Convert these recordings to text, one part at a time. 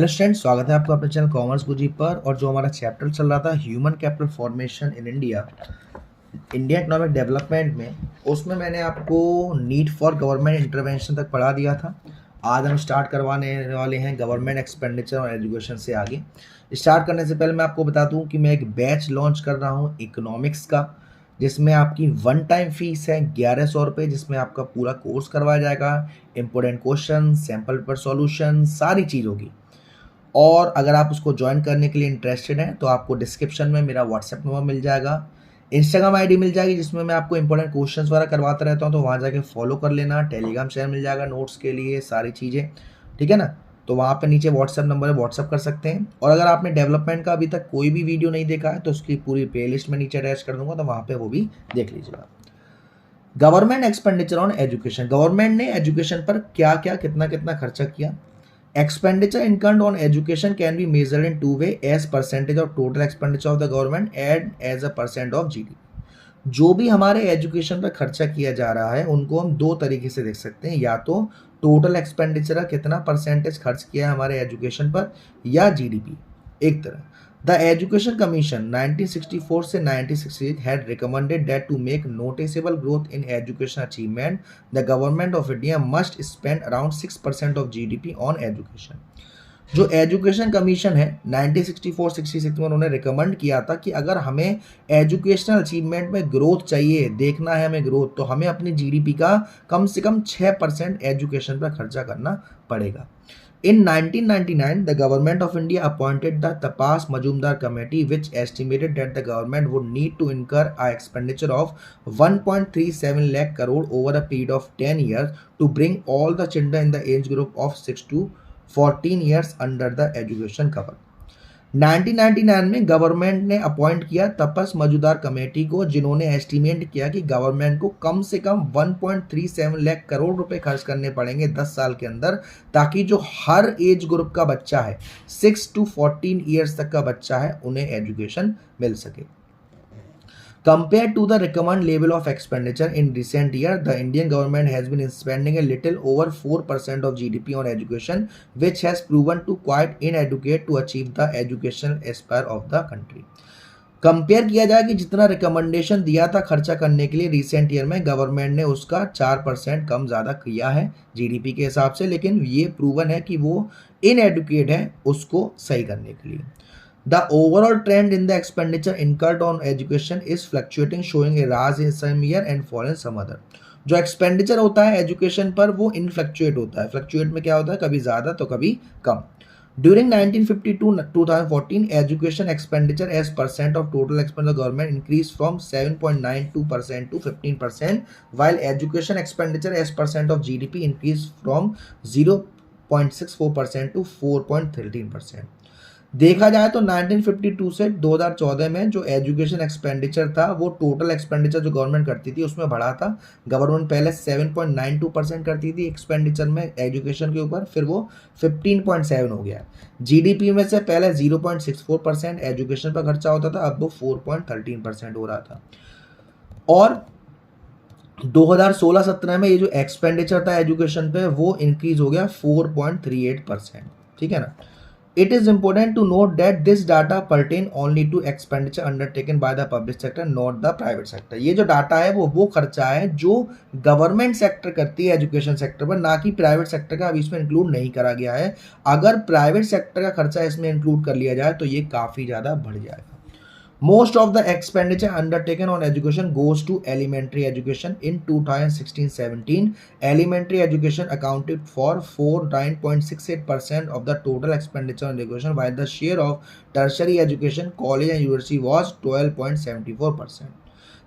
Student, स्वागत है आपका अपने चैनल कॉमर्स गुरुजी पर। और जो हमारा चैप्टर चल रहा था human capital formation in India economic development में, उसमें मैंने आपको नीड फॉर गवर्नमेंट इंटरवेंशन तक पढ़ा दिया था। आज हम स्टार्ट करवाने वाले हैं गवर्नमेंट एक्सपेंडिचर और एजुकेशन से आगे। स्टार्ट करने से पहले मैं आपको बता दूं कि मैं एक बैच लॉन्च कर रहा हूं इकोनॉमिक्स का, जिसमें आपकी वन टाइम फीस है 1100 रुपये, जिसमें आपका पूरा कोर्स करवाया जाएगा। Important question, sample paper solution, सारी चीज़ होगी। और अगर आप उसको ज्वाइन करने के लिए इंटरेस्टेड हैं तो आपको डिस्क्रिप्शन में मेरा व्हाट्सएप नंबर मिल जाएगा, इंस्टाग्राम आईडी मिल जाएगी जिसमें मैं आपको इंपॉर्टेंट क्वेश्चंस वगैरह करवाता रहता हूं, तो वहाँ जाके फॉलो कर लेना। टेलीग्राम चैनल मिल जाएगा नोट्स के लिए, सारी चीज़ें, ठीक है ना। तो वहाँ पे नीचे व्हाट्सएप नंबर है, व्हाट्सएप कर सकते हैं। और अगर आपने डेवलपमेंट का अभी तक कोई भी वीडियो नहीं देखा है तो उसकी पूरी प्लेलिस्ट में नीचे अटैच कर दूंगा, तो वहाँ पे वो भी देख लीजिएगा। Government expenditure on education, government ने एजुकेशन पर क्या क्या कितना कितना खर्चा किया। Expenditure incurred on education can be measured in two ways: as percentage of total expenditure of the government and as a percent of GDP। जो भी हमारे एजुकेशन पर खर्चा किया जा रहा है उनको हम दो तरीके से देख सकते हैं, या तो टोटल एक्सपेंडिचर का कितना परसेंटेज खर्च किया है हमारे एजुकेशन पर, या जीडीपी एक तरह। द एजुकेशन कमीशन 1964 से 1968 had recommended that to make noticeable growth in education achievement, the government of India must spend around 6% of GDP on education। जो एजुकेशन कमीशन है 1964-66 में उन्होंने रिकमेंड किया था कि अगर हमें एजुकेशनल अचीवमेंट में ग्रोथ चाहिए, देखना है हमें ग्रोथ, तो हमें अपनी जीडीपी का कम से कम 6% एजुकेशन पर खर्चा करना पड़ेगा। In 1999, the government of India appointed the Tapas Majumdar Committee, which estimated that the government would need to incur an expenditure of 1.37 lakh crore over a period of 10 years to bring all the children in the age group of 6 to 14 years under the education cover। 1999 में government ने appoint किया तपस मजूदार committee को, जिन्होंने estimate किया कि government को कम से कम 1.37 लाख करोड़ रुपए खर्च करने पड़ेंगे 10 साल के अंदर, ताकि जो हर एज ग्रुप का बच्चा है 6 to 14 ईयर्स तक का बच्चा है उन्हें एजुकेशन मिल सके। Compared to the recommended level of expenditure in recent years, the Indian government has been spending a little over 4% of GDP on education, which has proven to quite inadequate to achieve the educational aspire of the country। Compare किया जाए कि जितना recommendation दिया था खर्चा करने के लिए रिसेंट ईयर में, गवर्नमेंट ने उसका 4% कम ज़्यादा किया है जीडीपी के हिसाब से, लेकिन ये प्रूवन है कि वो इनएडुकेट है उसको सही करने के लिए। The overall trend in the expenditure incurred on education is fluctuating, showing a rise in some year and fall in some other। जो एक्सपेंडिचर होता है एजुकेशन पर वो इनफ्लक्चुएट होता है। फ्लक्चुएट में क्या होता है, कभी ज़्यादा तो कभी कम। During 1952-2014, education expenditure as percent of total expenditure of government increased from 7.92% to 15%, while education expenditure as percent of GDP increased from 0.64% to 4.13%। देखा जाए तो 1952 से 2014 में जो एजुकेशन एक्सपेंडिचर था वो टोटल एक्सपेंडिचर जो गवर्नमेंट करती थी उसमें बढ़ा था। गवर्नमेंट पहले 7.92% करती थी एक्सपेंडिचर में एजुकेशन के ऊपर, फिर वो 15.7 हो गया। जीडीपी में से पहले 0.64% एजुकेशन पर खर्चा होता था, अब वो 4.13% हो रहा था। और 2016-17 में ये जो एक्सपेंडिचर था एजुकेशन पे वो इंक्रीज हो गया 4.38%, ठीक है ना। It is important to note that this data pertain only to expenditure undertaken by the public sector, not the private sector। ये जो डाटा है वो खर्चा है जो गवर्नमेंट सेक्टर करती है एजुकेशन सेक्टर पर, ना कि प्राइवेट सेक्टर का अभी इसमें इंक्लूड नहीं करा गया है। अगर प्राइवेट सेक्टर का खर्चा इसमें इंक्लूड कर लिया जाए तो ये काफ़ी ज़्यादा बढ़ जाएगा। Most of the expenditure undertaken on education goes to elementary education। In 2016-17, elementary education accounted for 49.68% of the total expenditure on education, while the share of tertiary education, college and university was 12.74%।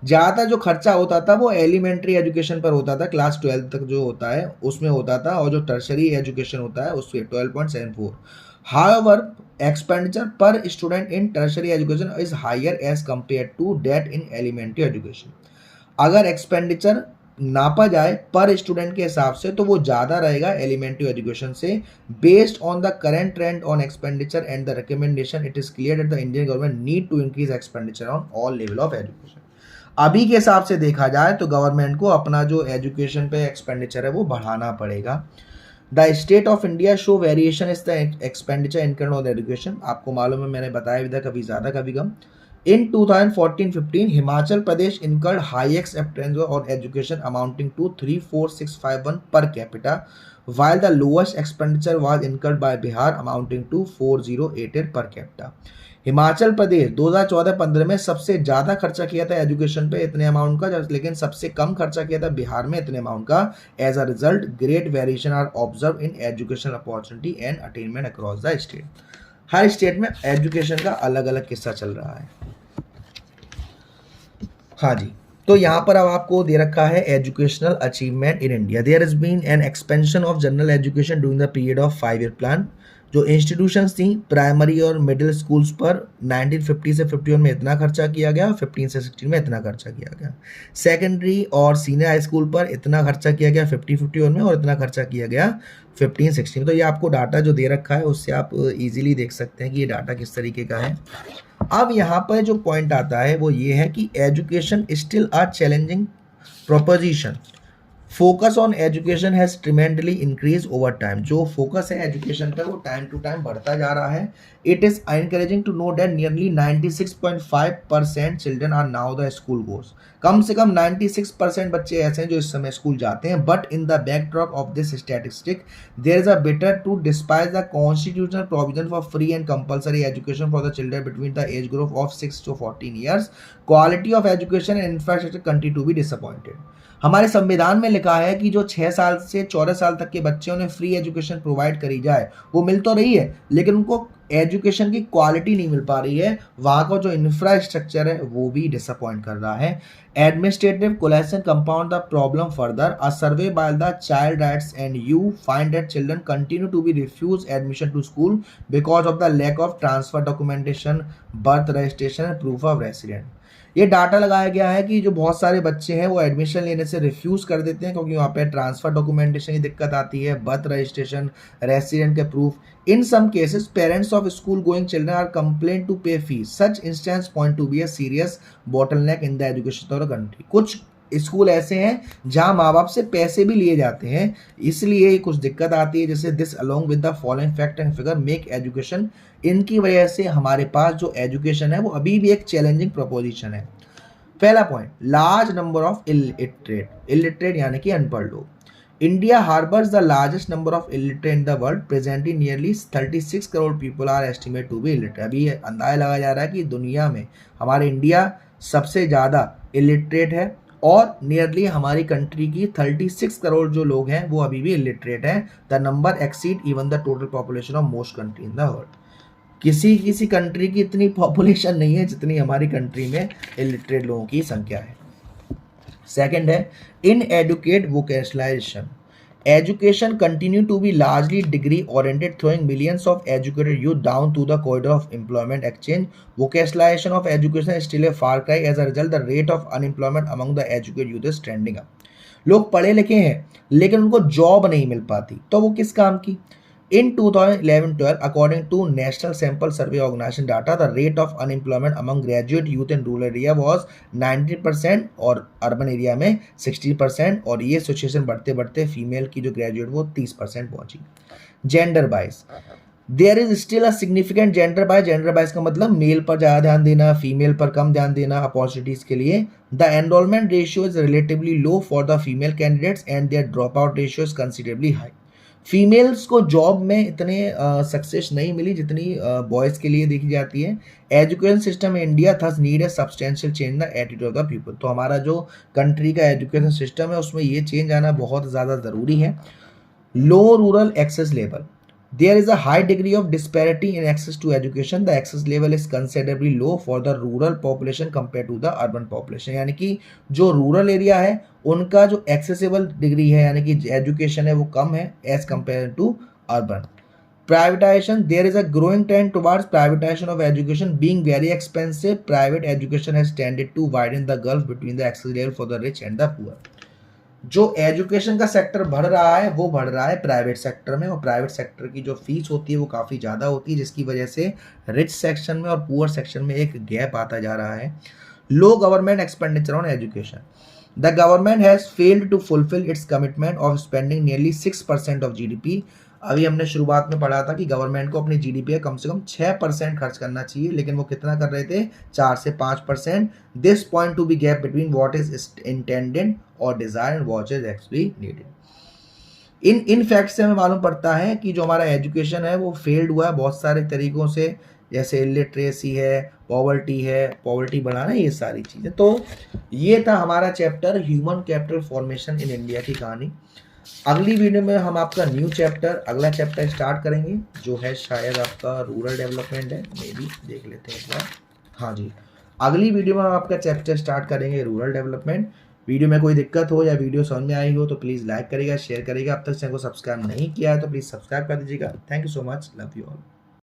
ज़्यादा जो खर्चा होता था वो elementary education पर होता था, class 12 तक जो होता है उसमें होता था, और जो टर्शरी एजुकेशन होता है उसमें 12.74। However, expenditure per student in tertiary education is higher as compared to that in elementary education। अगर एक्सपेंडिचर नापा जाए पर स्टूडेंट के हिसाब से तो वो ज़्यादा रहेगा एलिमेंट्री एजुकेशन से। Based on the current trend on expenditure and the recommendation, it is clear that the Indian government need to increase expenditure on all level of education. अभी के हिसाब से देखा जाए तो गवर्नमेंट को अपना जो एजुकेशन पे एक्सपेंडिचर है वो बढ़ाना पड़ेगा। The state of India show variation is the expenditure income on education. आपको मालूम है, मैंने बताया भी था, कभी ज़्यादा कभी कम। इन 2014-15 Himachal Pradesh incurred highest expenditure on education amounting to 34651 per capita, while the lowest expenditure was incurred by Bihar amounting to 4088 per capita। Himachal Pradesh 2014-15 में सबसे ज़्यादा खर्चा किया था एजुकेशन पे इतने अमाउंट का, लेकिन सबसे कम खर्चा किया था बिहार में इतने अमाउंट का। As a result great variation are observe in education opportunity and attainment across the state. हर स्टेट में एजुकेशन का अलग अलग किस्सा चल रहा है। हाँ जी, तो यहाँ पर अब आपको दे रखा है educational achievement in India. There is been an expansion of general education during the period of 5 year plan. जो इंस्टीट्यूशंस थी प्राइमरी और मिडिल स्कूल्स पर 1950 से 51 में इतना खर्चा किया गया, 15 से 16 में इतना खर्चा किया गया। सेकेंडरी और सीनियर हाई स्कूल पर इतना खर्चा किया गया 50-51 में, और इतना खर्चा किया गया 15-16 में। तो ये आपको डाटा जो दे रखा है उससे आप इजीली देख सकते हैं कि ये डाटा किस तरीके का है। अब यहाँ पर जो पॉइंट आता है वो ये है कि education still a challenging proposition. Focus on education has tremendously increase over time. जो फोकस है एजुकेशन का वो टाइम टू टाइम बढ़ता जा रहा है। It is encouraging to know that nearly 96.5% children are now the school goers. कम से कम 96% बच्चे ऐसे हैं जो इस समय स्कूल जाते हैं। But in the backdrop of this statistic there is a better to despise the constitutional provision for free and compulsory education for the children between the age group of 6 to 14 years. Quality of education and infrastructure continue to be disappointed. हमारे संविधान में लिखा है कि जो 6 साल से 14 साल तक के बच्चे उन्हें फ्री एजुकेशन प्रोवाइड करी जाए, वो मिल तो रही है, लेकिन उनको एजुकेशन की क्वालिटी नहीं मिल पा रही है। वहाँ का जो इंफ्रास्ट्रक्चर है वो भी डिसअपॉइंट कर रहा है। Administrative coalition compound the problem further. A survey by the child rights and you find that children continue to be refuse admission to school because of the lack of transfer documentation, birth registration and proof of resident. ये data लगाया गया है कि जो बहुत सारे बच्चे हैं वो एडमिशन लेने से रिफ्यूज़ कर देते हैं क्योंकि वहाँ पे ट्रांसफ़र डॉक्यूमेंटेशन की दिक्कत आती है, बर्थ रजिस्ट्रेशन, रेसिडेंट के proof. In some cases parents of school going children are complain to pay fees. Such instance point to be a serious bottleneck in the education of the country. कुछ school ऐसे हैं जहां माँ बाप से पैसे भी लिए जाते हैं, इसलिए कुछ दिक्कत आती है। जैसे this along with the following fact and figure make education, इनकी वजह से हमारे पास जो एजुकेशन है वो अभी भी एक चैलेंजिंग प्रोपोजिशन है। पहला point, large number of illiterate यानी कि अनपढ़ लोग। India harbours the largest number of illiterate in the world. Presently nearly 36 crore people are estimate to be illiterate. अभी अंदाजा लगाया जा रहा है कि दुनिया में हमारे इंडिया सबसे ज़्यादा इलिटरेट है और नियरली हमारी कंट्री की 36 करोड़ जो लोग हैं वो अभी भी इलिटरेट हैं। The number exceed even the total population of most country in the world. किसी कंट्री की इतनी पॉपुलेशन नहीं है जितनी हमारी कंट्री में इलिटरेट लोगों की संख्या है। सेकंड है inadequate vocationalisation. Education continue to be largely degree oriented, throwing millions of educated youth down to the corridor of employment exchange. Vocationalization of education is still a far cry. As a result, the rate of unemployment among the educated youth is trending up. लोग पढ़े लिखे हैं लेकिन उनको job नहीं मिल पाती, तो वो किस काम की। In 2011-12, according to National Sample Survey Organization data, the rate of unemployment among graduate youth in rural area was 19% और urban area में 60%, और ये सिचुएशन बढ़ते बढ़ते फीमेल की जो ग्रेजुएट वो 30% पहुंची। Gender bias, there is still a significant gender bias. Gender bias का मतलब मेल पर ज़्यादा ध्यान देना, फीमेल पर कम ध्यान देना अपॉर्चुनिटीज़ के लिए। The enrolment ratio is relatively low for the female candidates and their drop out ratio is considerably high. Females को जॉब में इतने सक्सेस नहीं मिली जितनी बॉयज़ के लिए देखी जाती है। Education system in India thus need a substantial change the attitude of the people. तो हमारा जो कंट्री का एजुकेशन सिस्टम है उसमें ये चेंज आना बहुत ज़्यादा ज़रूरी है। Low rural access level, there is a high degree of disparity in access to education. The access level is considerably low for the rural population compared to the urban population. यानी कि जो rural area है उनका जो accessible degree है यानी कि education है वो कम है as compare to urban. Privatization, there is a growing trend towards privatization of education being very expensive. Private education has tended to widen the gulf between the access level for the rich and the poor. जो education का sector बढ़ रहा है वो बढ़ रहा है private sector में, और प्राइवेट सेक्टर की जो फीस होती है वो काफ़ी ज़्यादा होती है जिसकी वजह से रिच सेक्शन में और पुअर सेक्शन में एक गैप आता जा रहा है। Low government expenditure on education, the government has failed to fulfil its commitment of spending nearly 6% of GDP. अभी हमने शुरुआत में पढ़ा था कि गवर्नमेंट को अपनी जीडीपी का कम से कम 6% खर्च करना चाहिए, लेकिन वो कितना कर रहे थे, 4 से 5%। This point to be gap between what is intended और desire and what is actually needed. In fact से हमें मालूम पड़ता है कि जो हमारा एजुकेशन है वो फेल्ड हुआ है बहुत सारे तरीकों से, जैसे इलिटरेसी है, पॉवर्टी बढ़ाना, ये सारी चीज़ें। तो ये था हमारा chapter human capital formation in India की कहानी। अगली वीडियो में हम आपका अगला चैप्टर स्टार्ट करेंगे, जो है शायद आपका रूरल डेवलपमेंट है, मे बी देख लेते हैं एक बार। हाँ जी, अगली वीडियो में हम आपका चैप्टर स्टार्ट करेंगे रूरल डेवलपमेंट। वीडियो में कोई दिक्कत हो या वीडियो समझ में आई हो तो प्लीज़ लाइक करिएगा, शेयर करिएगा। अब तक चैनल को सब्सक्राइब नहीं किया है तो प्लीज़ सब्सक्राइब कर दीजिएगा। Thank you so much, love you all.